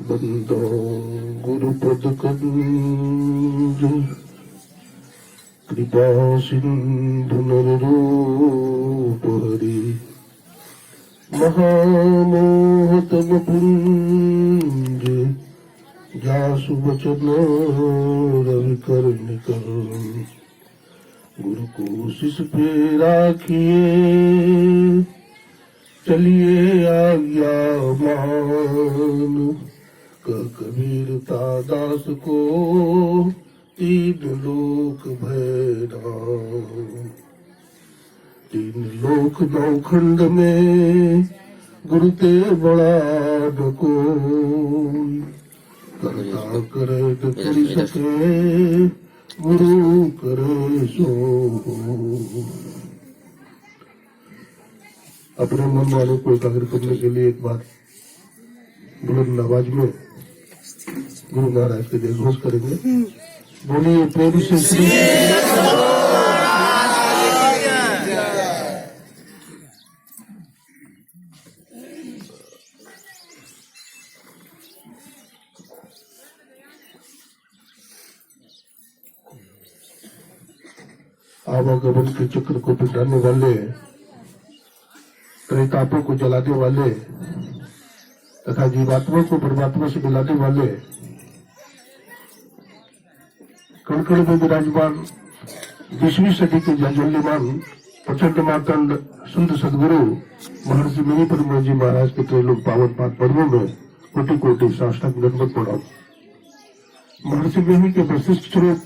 बंदो गुरुपद कंज कृपा सिंधु नररूप हरि महामोहतम पुंज जासु वचन रविकर निकर गुरु को शिष पे राखिए चलिए आज्ञा मान कबीरता दास को तीन लोक भैराम तीन लोक नौखंड में गुरु ते बड़ा न कोई करता करे तो कर सके गुरु करे सो अपने मन वालों को एकाग्र करने के लिए एक बार बुलंद आवाज में गुरु महाराज के जय घोष करेंगे। बोलिए प्रेम से श्री आवागमन के चक्र को पिटाने वाले त्रितापों को जलाने वाले तथा जीवात्मा को परमात्मा से मिलाने वाले कणकण में विराजमान 20वीं सदी के जाज्वल्यमान प्रचंड मार्तंड शुद्ध सदगुरु महर्षि मुनि परम जी महाराज के त्रैलोक पावन पाद पर्वों में कोटि कोटि साष्टांग दंडवत प्रणाम। महर्षि मुनि के वशिष्ठ स्वरूप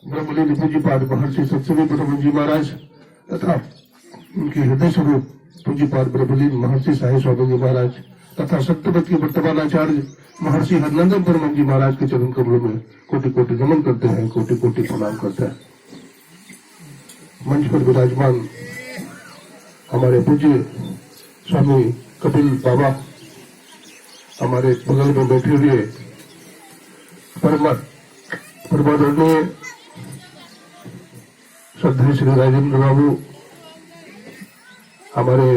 ब्रह्मलीन पूज्यपाद महर्षि सत्संगी परम जी महाराज तथा उनके हृदय स्वरूप पूज्यपाद ब्रह्मलीन महर्षि साई स्वामी जी महाराज तथा सत्यवत के वर्तमान आचार्य महर्षि हरनंदन परम जी महाराज के चरण कमलों में कोटि कोटि नमन करते हैं, कोटि कोटि प्रणाम करते हैं। मंच पर विराजमान हमारे पूज्य स्वामी कपिल बाबा, हमारे बगल में बैठे हुए परमादरणीय श्रद्धेय श्री राजेंद्र बाबू, हमारे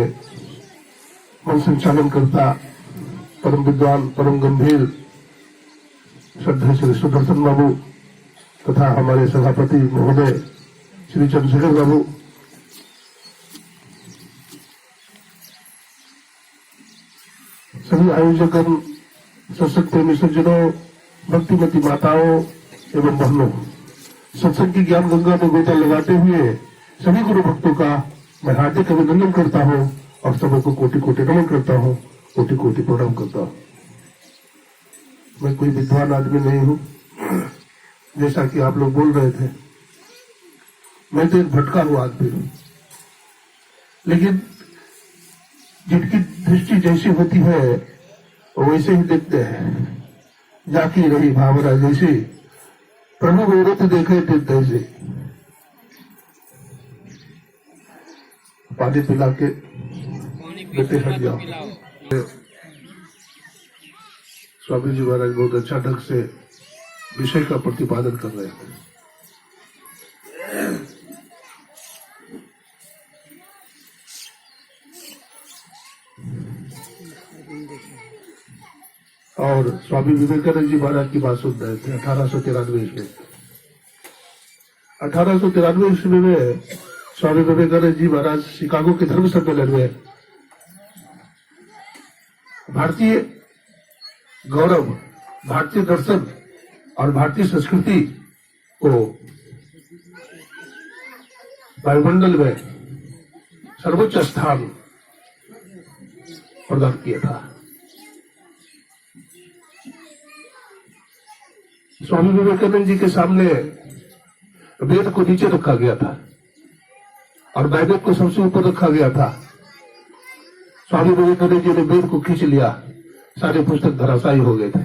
मन संचालन करता परम विद्वान परम गंभीर श्रद्धेय श्री सुदर्शन बाबू तथा हमारे सभापति महोदय श्री चंद्रशेखर बाबू, सभी आयोजकों, सत्संग प्रेमी सज्जनों, भक्तिमती माताओं एवं बहनों, सत्संग की ज्ञान गंगा में गोता लगाते हुए सभी गुरु भक्तों का मैं हार्दिक अभिनंदन करता हूँ और सबको कोटि कोटि नमन करता हूँ, कोटि कोटि प्रणाम करता हूँ। मैं कोई विद्वान आदमी नहीं हूँ, जैसा कि आप लोग बोल रहे थे। मैं तो एक भटका हुआ आदमी हूँ, लेकिन जिनकी दृष्टि जैसी होती है वैसे ही देखते हैं। जाकी रही भावना जैसी प्रभु मुहूर्त देखे थे तैसे। पानी पिला के बेटे हट जाओ। स्वामी जी महाराज बहुत अच्छा ढंग से विषय का प्रतिपादन कर रहे हैं। और स्वामी विवेकानंद जी महाराज की बात सुन रहे थे 1893 ईस्वी। 1893 ईस्वी में स्वामी विवेकानंद जी महाराज शिकागो के धर्म सम्मेलन में भारतीय गौरव, भारतीय दर्शन और भारतीय संस्कृति को वायुमंडल में सर्वोच्च स्थान प्रदान किया था। स्वामी विवेकानंद जी के सामने वेद को नीचे रखा गया था और वैदिक को सबसे ऊपर रखा गया था। स्वामी विवेकानंद जी ने वेद को खींच लिया, सारे पुस्तक धराशायी हो गए थे।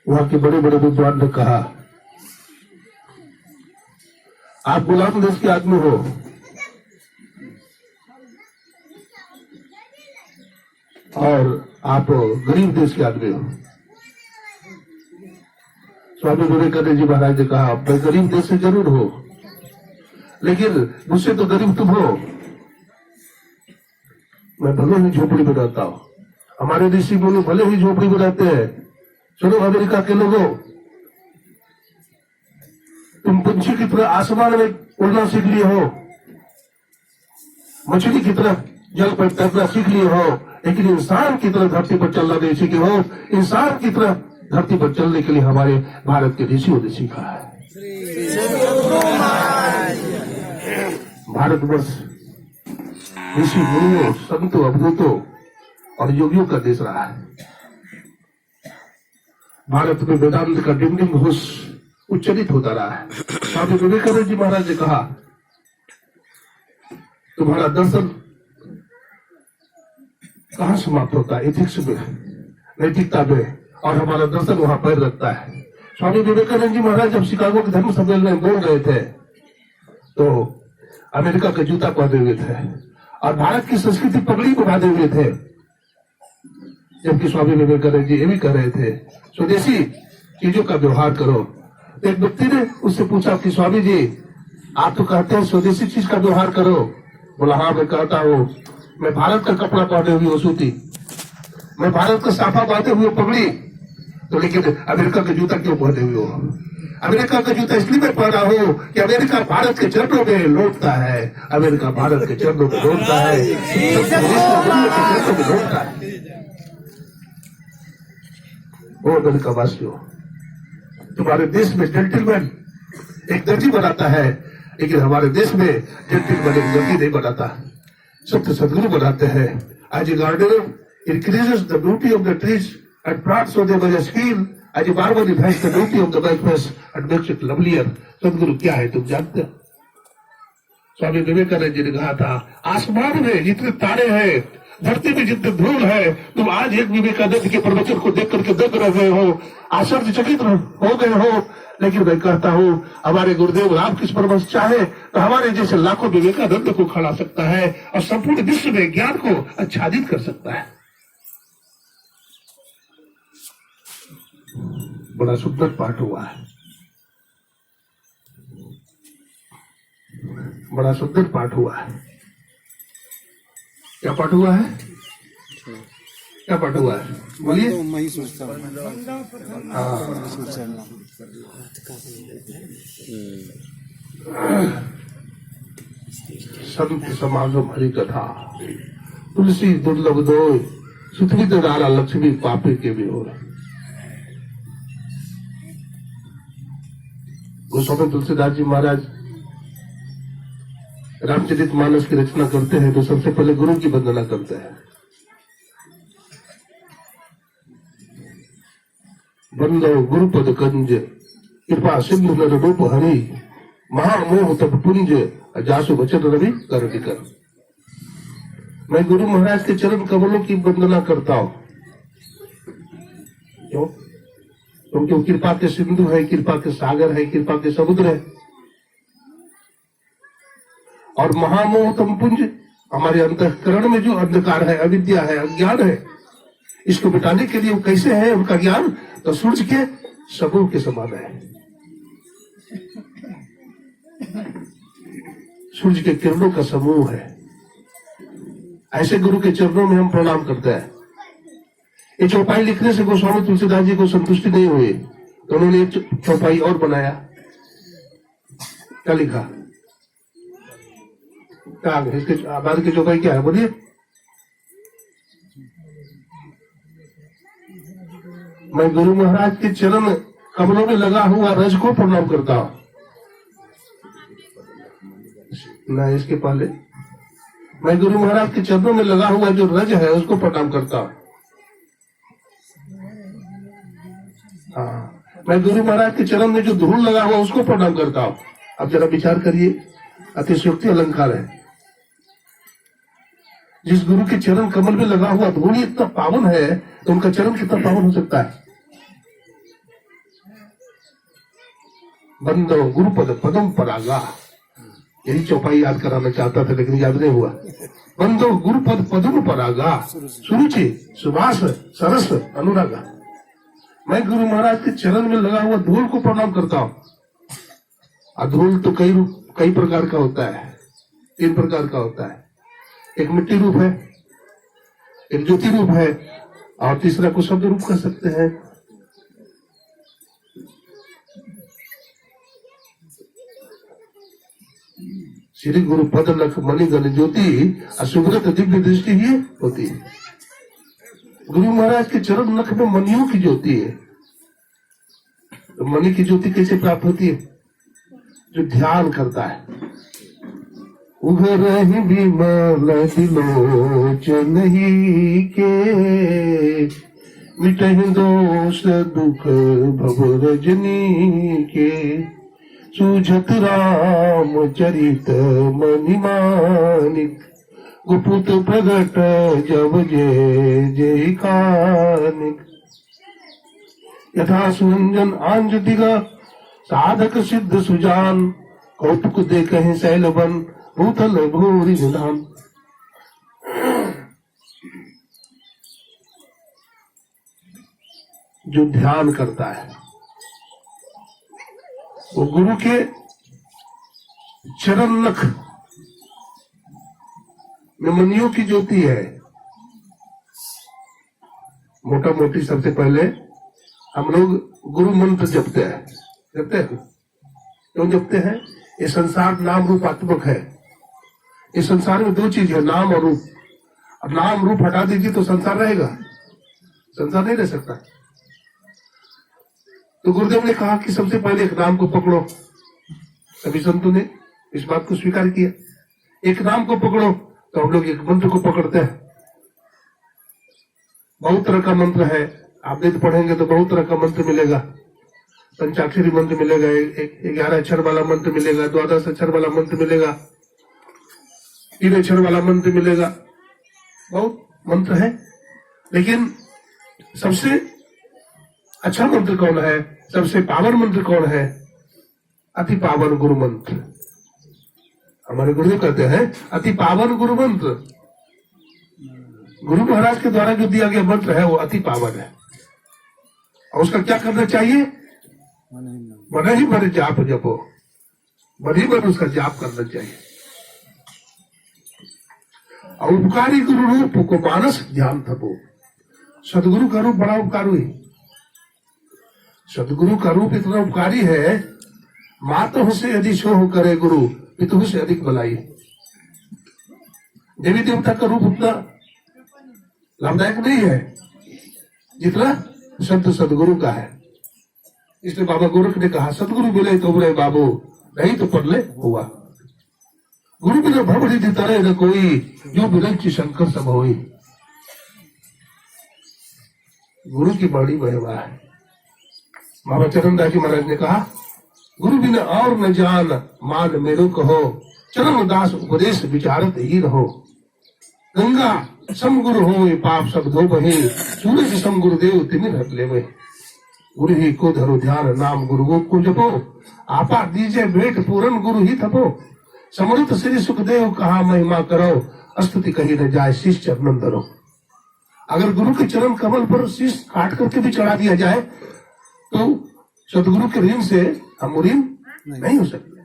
वहां के बड़े बड़े विद्वान ने कहा, आप गुलाम देश के आदमी हो और आप गरीब देश के आदमी हो। स्वामी विवेकानंद जी महाराज ने कहा, मैं गरीब देश से जरूर हो, लेकिन मुझसे तो गरीब तुम हो। मैं भले ही झोपड़ी में रहता हूँ, हमारे ऋषि मुनि भले ही झोपड़ी में रहते हैं। चलो अमेरिका के लोगों, तुम पंछी की तरह आसमान में उड़ना सीख लिए हो, मछली की तरह जल पर तैरना सीख लिए हो, लेकिन इंसान की तरह धरती पर चलना नहीं सीखे हो। इंसान की तरह धरती पर चलने के लिए हमारे भारत के ऋषियों ने सीखा है। भारतवर्ष ऋषि मुनियों, संतों, अवधूतों और योगियों का देश रहा है। भारत में वेदांत का डिंडिंग घोष उच्चरित होता रहा है। स्वामी विवेकानंद जी महाराज ने कहा, तुम्हारा दर्शन कहाँ समाप्त होता है? एथिक्स में, नैतिकता में, और हमारा दर्शन वहां पैर रखता है। स्वामी विवेकानंद जी महाराज जब शिकागो के धर्म सम्मेलन में बोल रहे थे तो अमेरिका का जूता पहने हुए थे और भारत की संस्कृति पगड़ी को बांधे हुए थे, जबकि स्वामी विवेकानंद जी ये भी कह रहे थे स्वदेशी चीजों का व्यवहार करो। तो एक व्यक्ति ने उससे पूछा कि स्वामी जी, आप तो कहते हैं स्वदेशी चीज का व्यवहार करो। बोला, हाँ मैं कहता हूँ, मैं भारत का कपड़ा पहने हुए वो सूती, मैं भारत का साफा बांधे हुए पगड़ी, तो लेकिन अमेरिका का जूता क्यों पहने हुए हो? अमेरिका का जूता इसलिए मैं पहना हूँ कि अमेरिका भारत के चरणों में लौटता है, अमेरिका भारत के चरणों में लौटता है, लौटता है। वो अमेरिका वासियों, तुम्हारे देश में जेंटलमैन एक दर्जी बनाता है, लेकिन हमारे देश में जेंटलमैन एक दर्जी नहीं बनाता, सत्य सदगुरु बनाते हैं। आज gardener increases the beauty of the trees and plants so they may skill as a barber enhances the beauty of the canvas and makes it lovelier। सदगुरु क्या है तुम जानते हो? स्वामी विवेकानंद जी ने कहा था, आसमान में जितने तारे हैं, धरती में जितने धूल है, तुम आज एक विवेकानंद के प्रवचन को देख करके दंग रह गए हो, आश्चर्यचकित हो गए हो। लेकिन मैं कहता हूँ, हमारे गुरुदेव रामकृष्ण परमहंस चाहे तो हमारे जैसे लाखों विवेकानंद को खड़ा सकता है और संपूर्ण विश्व में ज्ञान को आच्छादित कर सकता है। बड़ा सुंदर पाठ हुआ है, बड़ा सुंदर पाठ हुआ है। क्या पाठ हुआ है? क्या पाठ हुआ है? बोलिए। संत समागम हरि कथा, तुलसी दुर्लभ दोय, सुतवी दारा लक्ष्मी पापी के भी हो। गोस्वामी तुलसीदास जी महाराज रामचरितमानस की रचना करते हैं तो सबसे पहले गुरु की वंदना करते हैं। बंदो गुरुपद कंज, कृपा सिंधु नर रूप हरि, महामोह तब पुंज, जासु वचन रवि कर दिकर। मैं गुरु महाराज के चरण कमलों की वंदना करता हूँ। क्यों? क्योंकि वो कृपा के सिंधु है, कृपा के सागर है, कृपा के समुद्र है। और महामोह तम पुंज, हमारे अंतःकरण में जो अंधकार है, अविद्या है, अज्ञान है, इसको मिटाने के लिए वो कैसे है उनका ज्ञान? तो सूर्य के समूह के समान है। सूर्य के किरणों का समूह है। ऐसे गुरु के चरणों में हम प्रणाम करते हैं। ये चौपाई लिखने से गोस्वामी तुलसीदास जी को संतुष्टि नहीं हुई, तो उन्होंने एक चौपाई और बनाया। क्या लिखा? क्या इसके बाद की चौपाई क्या है? बोलिए। मैं गुरु महाराज के चरण कमलों में लगा हुआ रज को प्रणाम करता हूं। ना इसके पहले मैं गुरु महाराज के चरणों में लगा हुआ जो रज है उसको प्रणाम करता हूं। हाँ, मैं गुरु महाराज के चरण में जो धूल लगा हुआ उसको प्रणाम करता हूं। अब जरा विचार करिए, अतिशयोक्ति अलंकार है। जिस गुरु के चरण कमल में लगा हुआ धूल इतना पावन है तो उनका चरण कितना पावन हो सकता है? बंदो गुरुपद पदम परागा, यही चौपाई याद कराना चाहता था लेकिन याद नहीं हुआ। बंदो गुरुपद पदम परागा, सुरुचि सुभाष सरस अनुरागा। मैं गुरु महाराज के चरण में लगा हुआ धूल को प्रणाम करता हूँ। और धूल तो कई प्रकार का होता है, 3 प्रकार का होता है। एक मिट्टी रूप है, एक ज्योति रूप है और तीसरा को शब्द रूप कह सकते हैं। श्री गुरु पद लख मणिगण ज्योति असुभ्रत दिव्य दृष्टि ही होती है। गुरु महाराज के चरण नख में मणियों की ज्योति है। तो मणि की ज्योति कैसे प्राप्त होती है? जो ध्यान करता है। उघर ही विमल तिलोचन ही के मिटहि दोष दुख भव रजनी के सूझत राम चरित मणिमानिक गुपुत प्रगट जब जय जय कानिक यथा सुरंजन आंज दिगा साधक सिद्ध सुजान कौतुक दे कहीं शैलवन भूतल भूरि निधान। जो ध्यान करता है वो गुरु के चरण नख में मणियों की ज्योति है। मोटा मोटी सबसे पहले हम लोग गुरु मंत्र जपते हैं। क्यों जपते हैं? ये संसार नाम रूपात्मक है। इस संसार में दो चीज है, नाम और रूप। अब नाम रूप हटा दीजिए तो संसार रहेगा? संसार नहीं रह सकता। तो गुरुदेव ने कहा कि सबसे पहले एक नाम को पकड़ो। सभी संतों ने इस बात को स्वीकार किया। एक नाम को पकड़ो। तो हम लोग एक मंत्र को पकड़ते हैं। बहुत तरह का मंत्र है, आप वेद पढ़ेंगे तो बहुत तरह का मंत्र मिलेगा। पंचाक्षरी मंत्र मिलेगा, 11 अक्षर वाला मंत्र मिलेगा, 12 अक्षर वाला मंत्र मिलेगा, 3 अक्षर वाला मंत्र मिलेगा। बहुत मंत्र है, लेकिन सबसे अच्छा मंत्र कौन है? सबसे पावन मंत्र कौन है? अति पावन गुरु मंत्र। हमारे गुरुदेव कहते हैं अति पावन गुरु मंत्र। गुरु महाराज के द्वारा जो दिया गया मंत्र है वो अति पावन है। और उसका क्या करना चाहिए? मन ही मन जाप जपो, मन ही मन उसका जाप करना चाहिए। और उपकारी गुरु रूप को मानस ध्यान थपो। सदगुरु का रूप बड़ा उपकारी है। सदगुरु का रूप इतना उपकारी है, मातु से यदि सोह करे गुरु पितु से अधिक भलाई। देवी देवता का रूप उतना लाभदायक नहीं है जितना संत सदगुरु का है। इसलिए बाबा गोरख ने कहा सदगुरु बोले तो बोले बाबू, नहीं तो पढ़ले हुआ। गुरु बिना भवनिधि तरह न कोई, जो विरंची शंकर सब होई। गुरु की बड़ी महिमा है। बाबा चरणदास जी महाराज ने कहा गुरु बिना और न जान मान मेरो कहो, चरण दास उपदेश विचारत ही रहो। गंगा सम गुरु हो पाप सब धो बहे, सूरज सम गुरुदेव तिमिर हट ले। गुरु ही को धरो ध्यान, नाम गुरु को जपो। आपा दीजे भेंट पूरन गुरु ही थपो। समृत श्री सुखदेव कहा महिमा करो, स्तुति कही न जाए शीश चरणन धरो। अगर गुरु के चरण कमल पर शीश काट करके भी चढ़ा दिया जाए तो सदगुरु के ऋण से हम ऋण नहीं हो सकते।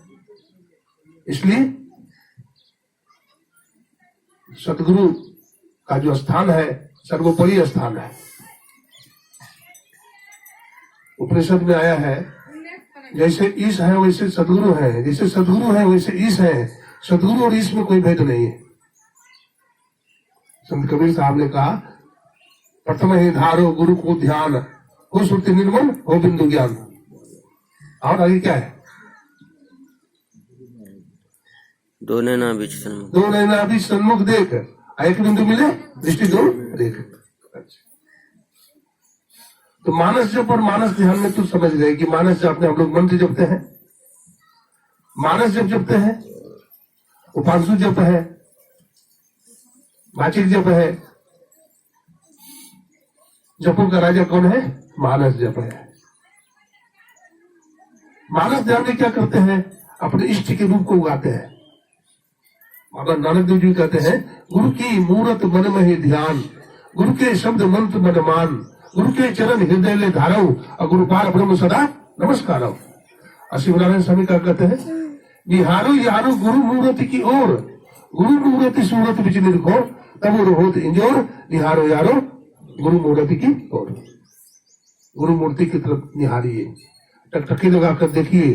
इसलिए सदगुरु का जो स्थान है सर्वोपरि स्थान है। उपनिषद में आया है जैसे ईश है वैसे सदगुरु है, जैसे सदगुरु है वैसे ईश है। सदगुरु और ईश में कोई भेद नहीं है। संत कबीर साहब ने कहा प्रथम ही धारो गुरु को ध्यान, हो श्रुति निर्मल हो बिंदु ज्ञान। और आगे क्या है? दो नैना बीच सन्मुख, दो नैना बीच सन्मुख देख, एक बिंदु मिले दृष्टि दो देख। तो मानस जप और मानस ध्यान में तू समझ गए कि मानस जप में हम लोग मंत्र जपते हैं, मानस जप जपते हैं, उपांशु जप है, वाचिक जप है। जपों का राजा कौन है? मानस जप है। मानस ध्यान में क्या करते हैं? अपने इष्ट के रूप को उगाते हैं। बाबा नानक देव जी कहते हैं गुरु की मूरत मन में ही ध्यान, गुरु के शब्द मंत्र मन मान, गुरु के चरण हृदय ले धारो, और गुरु पार ब्रह्म सदा नमस्कार। शिवनारायण स्वामी का कहते हैं निहारो यारो गुरु मूर्ति की ओर, गुरु मूर्ति सूरत बिच निरखो, तब रोहोत इंजोर निहारो यारो गुरु मूर्ति की ओर। गुरु मूर्ति की तरफ निहारिए, टकटकी लगाकर देखिए।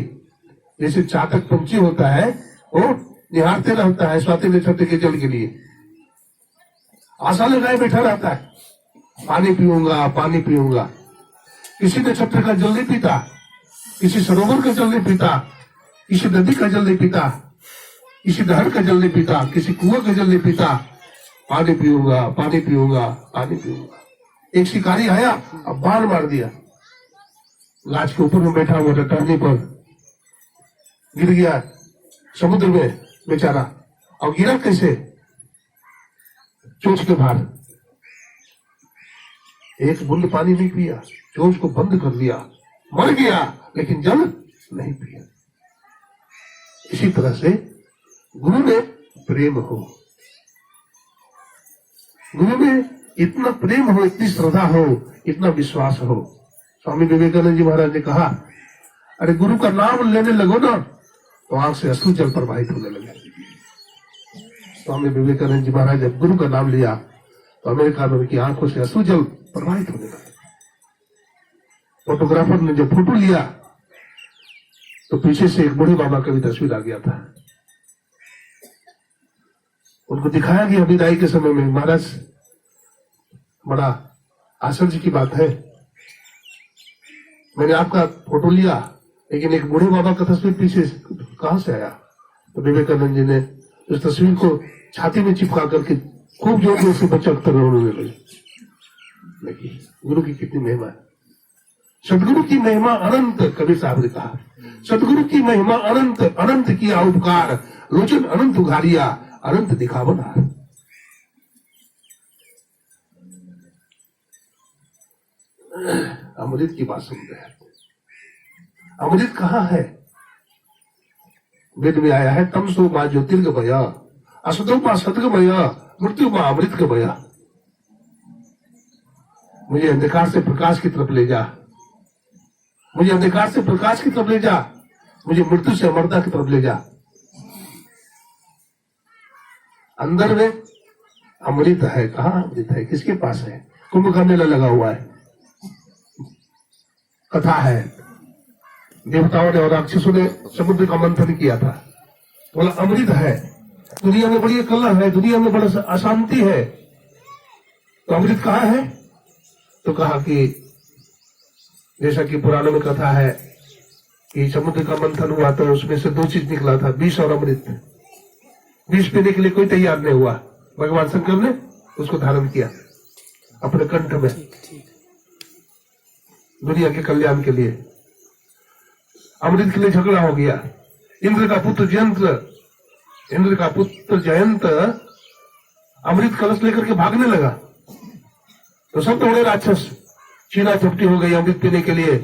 जैसे चातक पंछी होता है वो निहारते रहता है स्वाति नक्षत्र के जल के लिए, आशा लगाए बैठा रहता है, पानी पीऊंगा पानी पीऊंगा। किसी नक्षत्र का जल नहीं पीता, किसी सरोवर का जल नहीं पीता, किसी नदी का जल नहीं पीता, किसी नहर का जल नहीं पीता, किसी कुआं का जल नहीं पीता। पानी पीऊंगा पानी पीऊंगा पानी पीऊंगा। एक शिकारी आया, अब बाण मार दिया, गाछ के ऊपर में बैठा हुआ था, टहनी पर गिर गया समुद्र में बेचारा। और गिरा कैसे? चोंच के भार, एक बूंद पानी नहीं पिया, चोंच को बंद कर दिया, मर गया लेकिन जल नहीं पिया। इसी तरह से गुरु में प्रेम हो, गुरु में इतना प्रेम हो, इतनी श्रद्धा हो, इतना विश्वास हो। स्वामी विवेकानंद जी महाराज ने कहा, अरे गुरु का नाम लेने लगो ना तो आंख से अश्रु जल प्रवाहित होने लगे। स्वामी विवेकानंद जी महाराज जब गुरु का नाम लिया तो अमेरिका में उनकी आंखों से अश्रु जल प्रवाहित होने लगे। फोटोग्राफर ने जब फोटो लिया तो पीछे से एक बूढ़े बाबा का भी तस्वीर आ गया था। उनको दिखाया गया विदाई के समय में, महाराज बड़ा आश्चर्य की बात है, मैंने आपका फोटो लिया लेकिन एक बूढ़े बाबा का तस्वीर पीछे कहां से आया? तो विवेकानंद जी ने उस तस्वीर को छाती में चिपका करके खूब जोर जोर से बचकर रोने लगे। देखिए गुरु की कितनी महिमा है, सदगुरु की महिमा अनंत। कबीर साहब ने कहा, सदगुरु की महिमा अनंत, अनंत किया उपकार, लोचन अनंत उघारिया, अनंत दिखावना। अमृत की बात सुनते हैं। अमृत कहाँ है? वेद में आया है, तमसो मां ज्योतिर्गमय, असतो मां सद्गमय, मृत्यु मां अमृतगमय। मुझे अंधकार से प्रकाश की तरफ ले जा, मुझे अंधकार से प्रकाश की तरफ ले जा, मुझे मृत्यु से अमरता की तरफ ले जा। अंदर में अमृत है। कहाँ अमृत है? किसके पास है? कुंभ का मेला लगा हुआ है, कथा है, देवताओं ने और राक्षसों ने समुद्र का मंथन किया था, बोला अमृत है, दुनिया में बड़ी कलह है, दुनिया में बड़ा अशांति है, तो अमृत कहाँ है? तो कहा कि जैसा कि पुराणों में कथा है कि समुद्र का मंथन हुआ तो उसमें से दो चीज निकला था, विष और अमृत। विष पीने के लिए कोई तैयार नहीं हुआ, भगवान शंकर ने उसको धारण किया अपने कंठ में, दुनिया के कल्याण के लिए। अमृत के लिए झगड़ा हो गया। इंद्र का पुत्र जयंत अमृत कलश लेकर के भागने लगा तो सब दौड़े राक्षस, छीना झपटी हो गई अमृत पीने के लिए,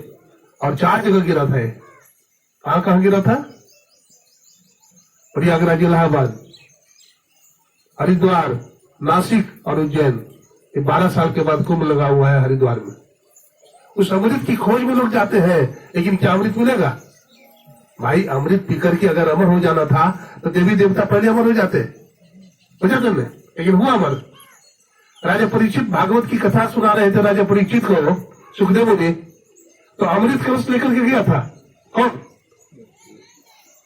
और 4 जगह गिरा था। कहां गिरा था? प्रयागराज, इलाहाबाद, हरिद्वार, नासिक और उज्जैन। ये 12 साल के बाद कुंभ लगा हुआ है हरिद्वार में। उस अमृत की खोज में लोग जाते हैं, लेकिन क्या अमृत मिलेगा? भाई अमृत पीकर के अगर अमर हो जाना था तो देवी देवता पहले अमर हो जाते नहीं, लेकिन हुआ अमर। राजा परीक्षित भागवत की कथा सुना रहे थे राजा परीक्षित को सुखदेव ने, तो अमृत कलश लेकर के गया था कौन?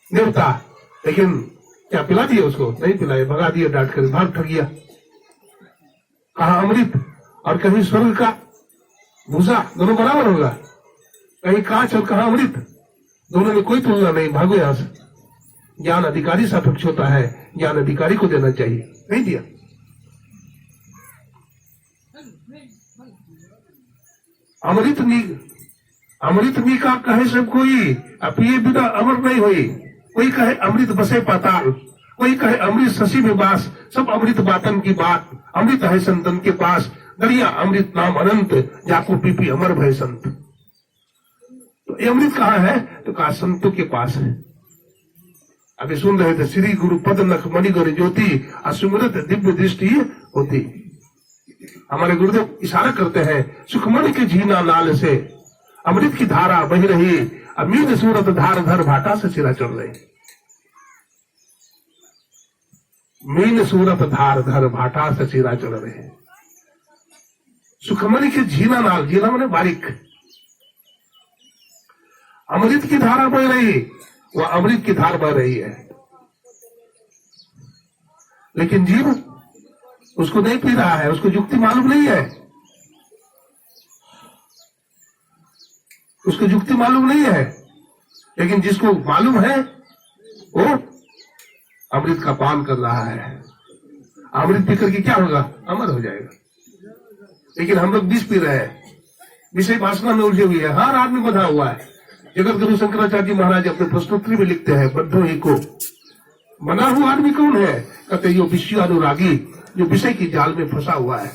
देवता। लेकिन क्या पिला दिए उसको? नहीं पिलाए, भगा दिए डांट कर, भाग ठग गया। कहा अमृत और कहीं स्वर्ग का भूसा, दोनों बराबर होगा। कहीं कांच और कहा अमृत, दोनों में कोई तुलना नहीं, भागो यहां से। ज्ञान अधिकारी सापेक्ष होता है, ज्ञान अधिकारी को देना चाहिए, नहीं दिया। अमृत मी का कहे सब कोई, पिए बिना अमर नहीं हुई। कोई कहे अमृत बसे पाताल, कोई कहे अमृत शशि में बास, सब अमृत बातन की बात, अमृत है संतन के पास, दरिया अमृत नाम अनंत, जाको पीपी अमर भय संत। तो ये अमृत कहाँ है? तो कहा संतों के पास है। अभी सुन रहे थे, श्री गुरु पद नख मणिगर ज्योति, असुमृत दिव्य दृष्टि होती। हमारे गुरुदेव इशारा करते हैं, सुखमणि के झीना नाल से अमृत की धारा बह रही, अमीर सूरत धार धर भाटा से सिरा चढ़ रही। मीन सूरत धार धर भाटा सचीरा चढ़ रहे। सुखमणि के झीना नाल, झीना माने बारीक, अमृत की धारा बह रही, वह अमृत की धार बह रही है, लेकिन जीव उसको नहीं पी रहा है, उसको युक्ति मालूम नहीं है, उसको युक्ति मालूम नहीं है। लेकिन जिसको मालूम है वो अमृत का पान कर रहा है। अमृत पीकर के क्या होगा? अमर हो जाएगा। लेकिन हम लोग विष पी रहे हैं, विषय वासना में उलझे हुए हैं, हर आदमी बंधा हुआ है। जगत गुरु शंकराचार्य जी महाराज अपने प्रश्नोत्तरी में लिखते हैं, बद्धो एको, बना हुआ आदमी कौन है? कहते यो विषय अनुरागी, जो विषय की जाल में फंसा हुआ है।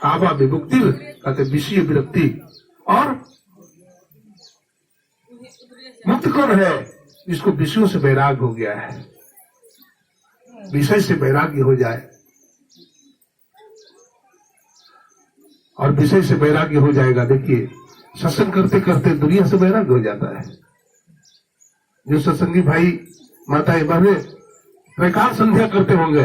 आवा विमुक्ति, कहते विषय विरक्ति। और मुक्त कौन है? जिसको विषयों से वैराग्य हो गया है, विषय से वैराग्य हो जाए, और विषय से वैराग्य हो जाएगा। देखिए, सत्संग करते करते दुनिया से वैराग्य हो जाता है। जो सत्संगी भाई माताएं बहने त्रैकाल संध्या करते होंगे,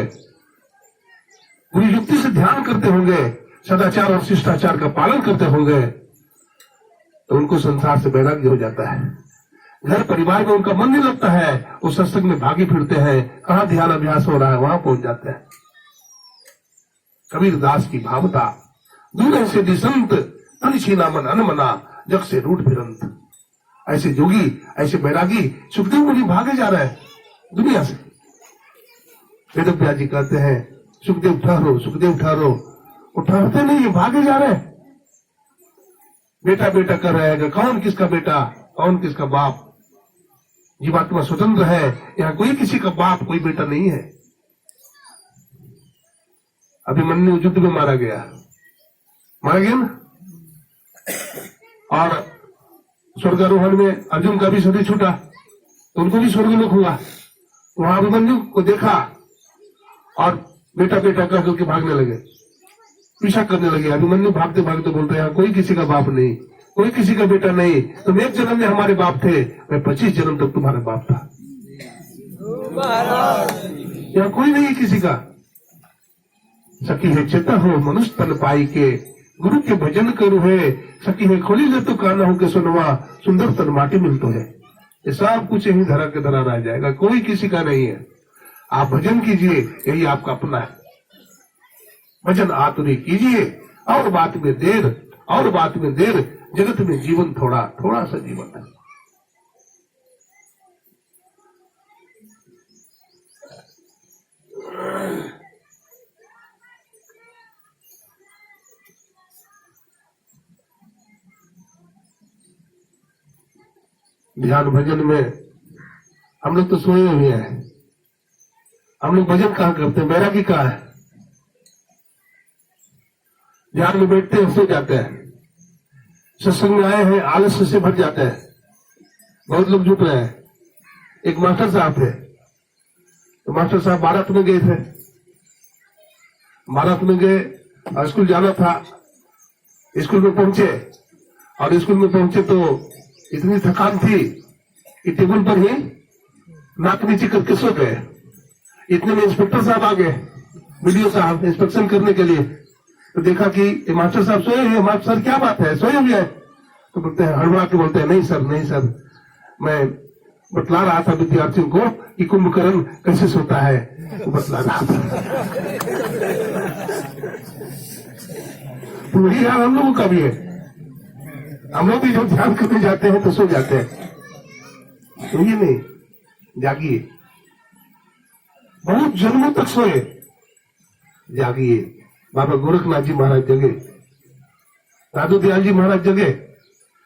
पूरी युक्ति से ध्यान करते होंगे, सदाचार और शिष्टाचार का पालन करते होंगे, तो उनको संसार से वैराग्य हो जाता है। घर परिवार में उनका मन नहीं लगता है, वो सत्संग में भागी फिरते हैं, कहाँ ध्यान अभ्यास हो रहा है वहां पहुंच जाते हैं। कबीर दास की भावता, दूर से दिसंत तन छीना मन अनमना, जग से रूठ फिरंत। ऐसे जोगी, ऐसे बैरागी सुखदेव मुनि भागे जा रहे हैं दुनिया से। वेदव्यास जी कहते हैं, सुखदेव ठहरो, सुखदेव ठहरो। वो ठहरते नहीं, भागे जा रहे हैं। बेटा बेटा कर रहे हैं, कौन किसका बेटा, कौन किसका बाप। जीवात्मा स्वतंत्र है, यहाँ कोई किसी का बाप, कोई बेटा नहीं है। अभिमन्यु युद्ध में मारा गया ना, और स्वर्गारोहण में अर्जुन का भी शरीर छूटा, तो उनको भी स्वर्गलोक हुआ। तो वहां अभिमन्यु को देखा और बेटा बेटा कह करके भागने लगे, पीछा करने लगे। अभिमन्यु भागते भागते बोलते हैं, कोई किसी का बाप नहीं, कोई किसी का बेटा नहीं। तुम एक जन्म में हमारे बाप थे, मैं 25 जन्म तक तुम्हारा बाप था। यहाँ कोई नहीं किसी का। सखी है चेता हो मनुष्य तन पाई के, गुरु के भजन करू है। सखी है खोली ले तो काना हो के सुनवा, सुंदर तन माटी मिलतो है। ये सब कुछ यही धरा के धरा रह जाएगा, कोई किसी का नहीं है। आप भजन कीजिए, यही आपका अपना है। भजन आतुरी कीजिए, और बात में देर, और बात में देर। जगत में जीवन थोड़ा थोड़ा सा जीवन है। ध्यान भजन में हम लोग तो सोए हुए हैं। हम लोग भजन कहाँ करते हैं? बैरागी कहाँ है? ध्यान में बैठते हैं, सो जाते हैं। सत्संग में आए हैं, आलस्य से भर जाते हैं। बहुत लोग जुट रहे हैं। एक मास्टर साहब थे, तो मास्टर साहब भारत में गए थे। भारत में गए और स्कूल जाना था। स्कूल में पहुंचे, और स्कूल में पहुंचे तो इतनी थकान थी कि टेबल पर ही नाक नीचे करके सो गए। इतने में इंस्पेक्टर साहब आ गए, वीडियो साहब, इंस्पेक्शन करने के लिए। तो देखा कि ये मास्टर साहब सोए हुए। मास्टर सर क्या बात है, सोए हुए हैं? तो बोलते हैं, हड़बड़ा के बोलते हैं, नहीं सर, नहीं सर, मैं बतला रहा था विद्यार्थियों को कि कुंभकर्ण कैसे सोता है, तो बतला रहा था। तो वही हाल हम लोगों का भी है। हम लोग भी जब ध्यान करने जाते हैं तो सो जाते हैं। तो ये नहीं, जागिए। बहुत जन्मों तक सोए, जागिए। बाबा गोरखनाथ जी महाराज जगे, दादू दयाल जी महाराज जगे,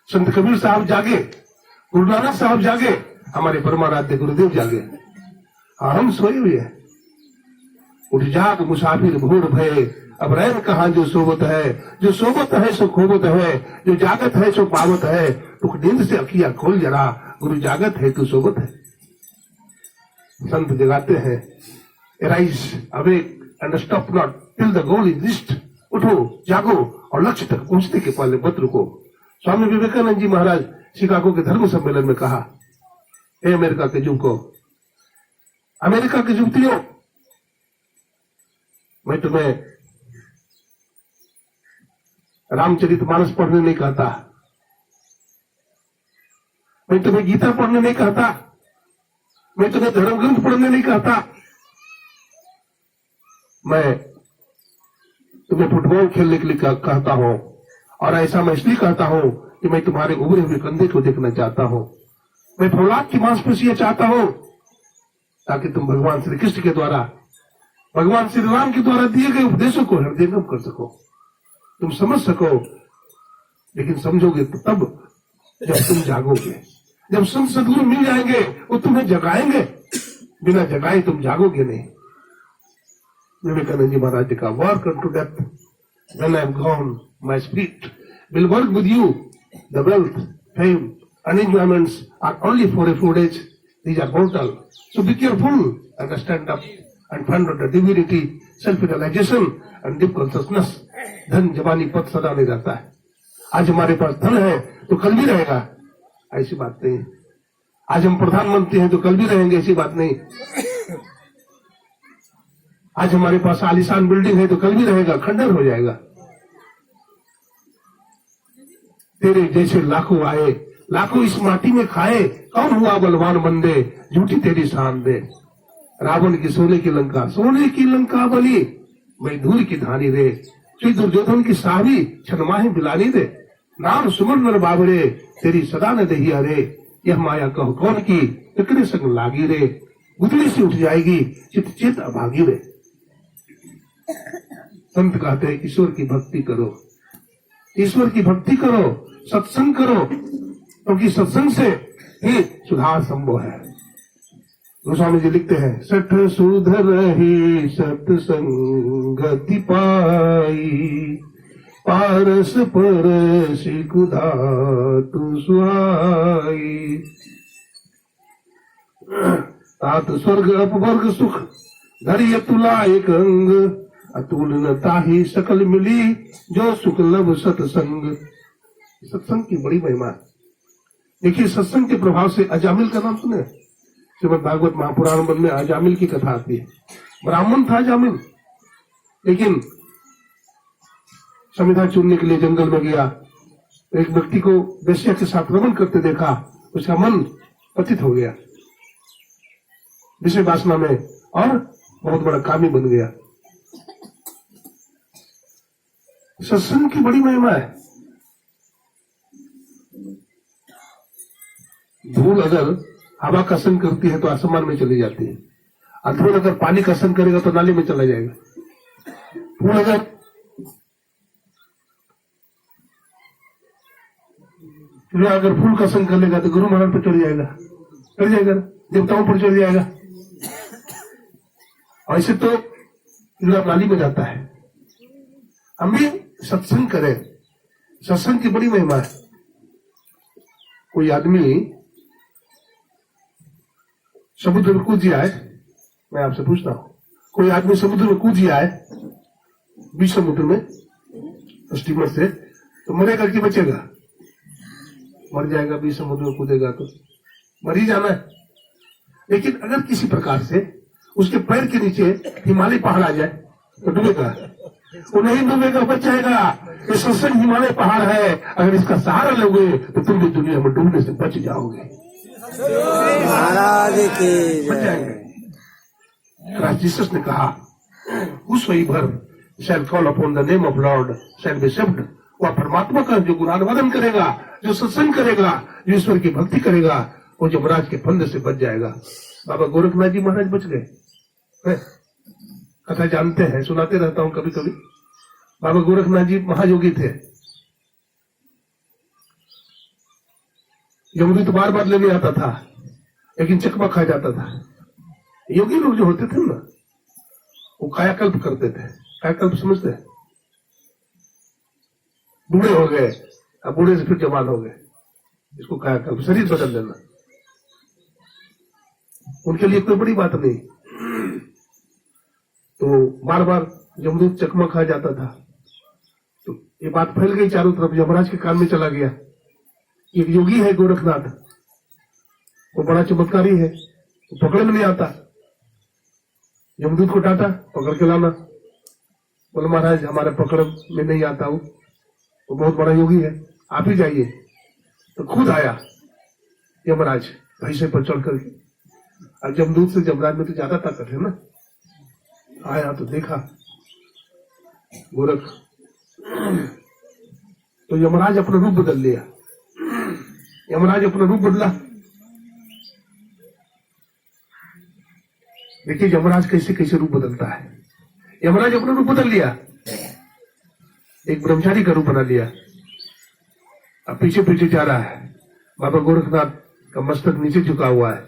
संत कबीर साहब जागे, गुरु नानक साहब जागे, हमारे परमाराध्य गुरुदेव जागे, और हम सोए हुए हैं। उठ जाग मुसाफिर भोर भय, अब रैन कहाँ जो सोबत है। जो सोबत है सो खोबत है, जो जागत है सो पावत है। तू नींद से अखियां खोल जरा, गुरु जागत है तू सोबत है। संत जगाते हैं, arise awake and stop not till the goal is reached. उठो, जागो, और लक्ष्य तक पहुंचने के पहले मत रुको। स्वामी विवेकानंद जी महाराज शिकागो के धर्म सम्मेलन में कहा, ए अमेरिका के युवकों, अमेरिका के युवतियों, मैं तुम्हें रामचरितमानस पढ़ने नहीं कहता, मैं तुम्हें गीता पढ़ने नहीं कहता, मैं तुम्हें धर्म ग्रंथ पढ़ने नहीं कहता, मैं तुम्हें फुटबॉल खेलने के लिए कहता हूं। और ऐसा मैं इसलिए कहता हूं कि मैं तुम्हारे उभरे हुए कंधे को देखना चाहता हूं। मैं फौलाद की मांसपेशियां चाहता हूं ताकि तुम भगवान श्री कृष्ण के द्वारा, भगवान श्री राम के द्वारा दिए गए उपदेशों को हृदयंगम कर सको, तुम समझ सको। लेकिन समझोगे तो तब जब तुम जागोगे, जब संत सदगुरु मिल जाएंगे वो तुम्हें जगाएंगे, बिना जगाए तुम जागोगे नहीं। विवेकानंद जी महाराज का work to death, when I am gone my spirit will work with you, the wealth, fame and enjoyments are only for a few days. These are mortal. So be careful and stand up and find out the divinity, self-realization and deep consciousness. धन जवानी पद सदा नहीं रहता है। आज हमारे पास धन है तो कल भी रहेगा, ऐसी बात नहीं। आज हम प्रधानमंत्री हैं तो कल भी रहेंगे, ऐसी बात नहीं। आज हमारे पास आलीशान बिल्डिंग है तो कल भी रहेगा, खंडर हो जाएगा। तेरे जैसे लाखों आए, लाखों इस माटी में खाए, कौन हुआ बलवान बंदे, झूठी तेरी शान दे। रावण की सोने की लंका, सोने की लंका बनी, मैं धूल की धानी रे। श्री दुर्योधन की सावी छनमाही बिलानी दे। नाम सुमन नर बाबरे, तेरी सदा न दही रे। यह माया कहो कौन की, कितने संग लागी रे। गुदड़ी से उठ जाएगी, चित चित अभागी रे। संत कहते हैं ईश्वर की भक्ति करो, ईश्वर की भक्ति करो, सत्संग करो, क्योंकि सत्संग से ही सुधार संभव है। गोस्वामी जी लिखते हैं, सठ सुधर ही सत्संगति पाई, पारस परसि कुधा तु सुहाई। तात स्वर्ग अपवर्ग सुख, धरिय तुला एक अंग, अतुल न ताहि सकल मिली, जो सुख लब सत्संग। सत्संग की बड़ी महिमा। देखिए, सत्संग के प्रभाव से अजामिल का नाम सुने, श्रीमद् भागवत महापुराण में अजामिल की कथा आती है। ब्राह्मण था अजामिल, लेकिन संविधा चुनने के लिए जंगल में गया, एक व्यक्ति को वेश्या के साथ रमन करते देखा, उसका मन पतित हो गया विषय वासना में और बहुत बड़ा कामी बन गया। सत्संग की बड़ी महिमा है। धूल अगर हवा का संग करती है तो आसमान में चली जाती है, और धूल अगर पानी का संग करेगा तो नाले में चला जाएगा। फूल अगर फूल का संग कर लेगा तो गुरु महाराज पर चढ़ जाएगा, देवताओं पर चढ़ जाएगा। ऐसे तो नाली में जाता है। हम भी सत्संग करें, सत्संग की बड़ी महिमा है। कोई आदमी समुद्र में कूद जाए, मैं आपसे पूछता हूं, कोई आदमी समुद्र में कूद जाए, बीच समुद्र में स्टीमर से, तो मरेगा कि बचेगा? मर जाएगा। बीच समुद्र में कूदेगा तो मर ही जाना है। लेकिन अगर किसी प्रकार से उसके पैर के नीचे हिमालय पहाड़ आ जाए तो डूबेगा? वो नहीं डूबेगा, बच जाएगा। ये सत्संग हिमालय पहाड़ है, अगर इसका सहारा लोगे तो तुम भी दुनिया में डूबने से बच जाओगे, महाराज की बच जाएंगे। क्राइस्ट जीसस ने कहा, whosoever shall call upon the name of Lord shall be saved। वह परमात्मा का जो गुणानुवादन करेगा, जो सत्संग करेगा, जो ईश्वर की भक्ति करेगा, वो यमराज के फंदे से बच जाएगा। बाबा गोरखनाथ जी महाराज बच गए। कथा जानते हैं, सुनाते रहता हूं कभी कभी। बाबा गोरखनाथ जी महायोगी थे। यमदूत बार बार लेने आता था, लेकिन चकमा खा जाता था। योगी लोग जो होते थे ना, वो कायाकल्प करते थे। कायाकल्प समझते हैं? बूढ़े हो गए, अब बूढ़े से फिर जवान हो गए, इसको कायाकल्प, शरीर बदल देना। उनके लिए कोई बड़ी बात नहीं। तो बार बार यमदूत चकमा खा जाता था, तो ये बात फैल गई चारों तरफ, यमराज के कान में चला गया। एक योगी है गोरखनाथ, वो बड़ा चमत्कारी है, वो पकड़ में नहीं आता। यमदूत को डांटा, पकड़ के लाना। बोले महाराज हमारे पकड़ में नहीं आता हूँ, वो बहुत बड़ा योगी है, आप ही जाइए। तो खुद आया यमराज भैंसे पर चढ़ करके। अब जमदूत से जमराज में तो ज्यादा ताकत है ना। आया तो देखा गोरख, तो यमराज अपना रूप बदल लिया। यमराज अपना रूप बदला। देखिए यमराज कैसे कैसे रूप बदलता है। यमराज अपना रूप बदल लिया, एक ब्रह्मचारी का रूप बना लिया। अब पीछे पीछे जा रहा है। बाबा गोरखनाथ का मस्तक नीचे झुका हुआ है।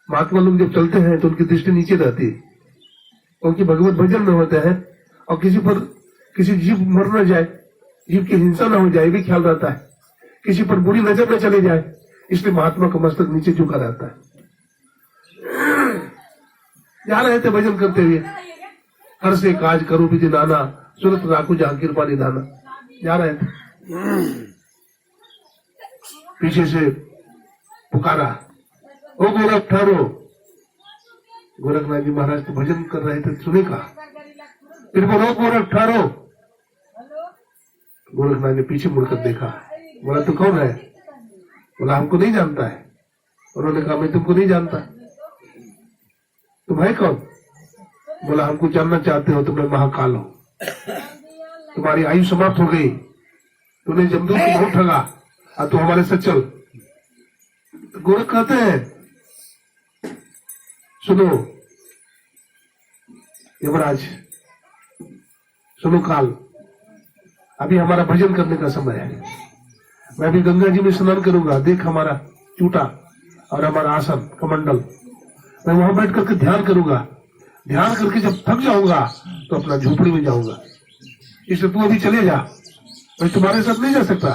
महात्मा लोग जब चलते हैं तो उनकी दृष्टि नीचे रहती है, उनकी भगवत भजन में होते हैं, और किसी जीव मर न जाए, जीव की हिंसा न हो जाए भी ख्याल रहता है, किसी पर बुरी नजर न चले जाए, इसलिए महात्मा का मस्तक नीचे झुका रहता है। जा रहे थे भजन करते हुए, हर से काज करो विधि नाना, सुरत राखू जहां कृपा निधाना। जा रहे थे, पीछे से पुकारा, ओ गोरख ठहरो। गोरखनाथ जी महाराज तो भजन कर रहे थे, सुने का, फिर बोलो गोरख ठहरो। गोरखनाथ ने पीछे मुड़कर देखा, बोला तू कौन है? बोला हमको नहीं जानता है। उन्होंने कहा मैं तुमको नहीं जानता। तुम है कौन? बोला हमको जानना चाहते हो, तुम्हें महाकाल हो, तुम्हारी आयु समाप्त हो गई, तूने जमदूत को बहुत ठगा, और तू हमारे साथ चल। तो गोरख कहते हैं सुनो यमराज, सुनो काल, अभी हमारा भजन करने का समय है। मैं अभी गंगा जी में स्नान करूंगा, देख हमारा चूटा और हमारा आसन कमंडल, मैं वहां बैठ करके ध्यान करूंगा। ध्यान करके जब थक जाऊंगा तो अपना झोपड़ी में जाऊंगा, इसलिए तू अभी चले जा, मैं तुम्हारे साथ नहीं जा सकता।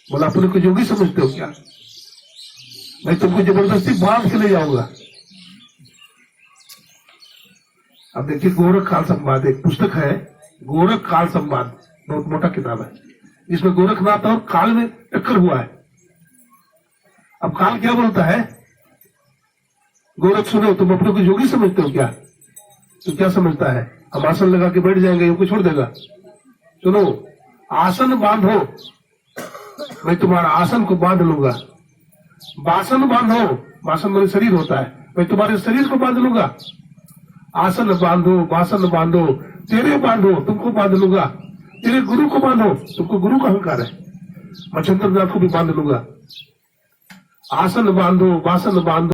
बोला अपने को योगी समझते हो क्या? मैं तुमको जबरदस्ती बांध के ले जाऊंगा। अब देखिए गोरख काल संवाद एक पुस्तक है, गोरख काल संवाद, बहुत मोटा किताब है, जिसमें गोरखनाथ और काल में टक्कर हुआ है। अब काल क्या बोलता है? गोरख सुनो, तुम अपने को योगी समझते हो क्या? तो क्या समझता है हम आसन लगा के बैठ जाएंगे, हमको छोड़ देगा? सुनो, आसन बांधो, मैं तुम्हारा आसन को बांध लूंगा। बासन बांधो, बासन मेरे शरीर होता है, मैं तुम्हारे शरीर को बांध लूंगा। आसन बांधो, बासन बांधो, तेरे बांधो, तुमको बांध लूंगा। तेरे गुरु को बांधो, तुमको गुरु का अहंकार है, मैं चंद्रनाथ को भी बांध लूंगा। आसन बांधो, बासन बांधो,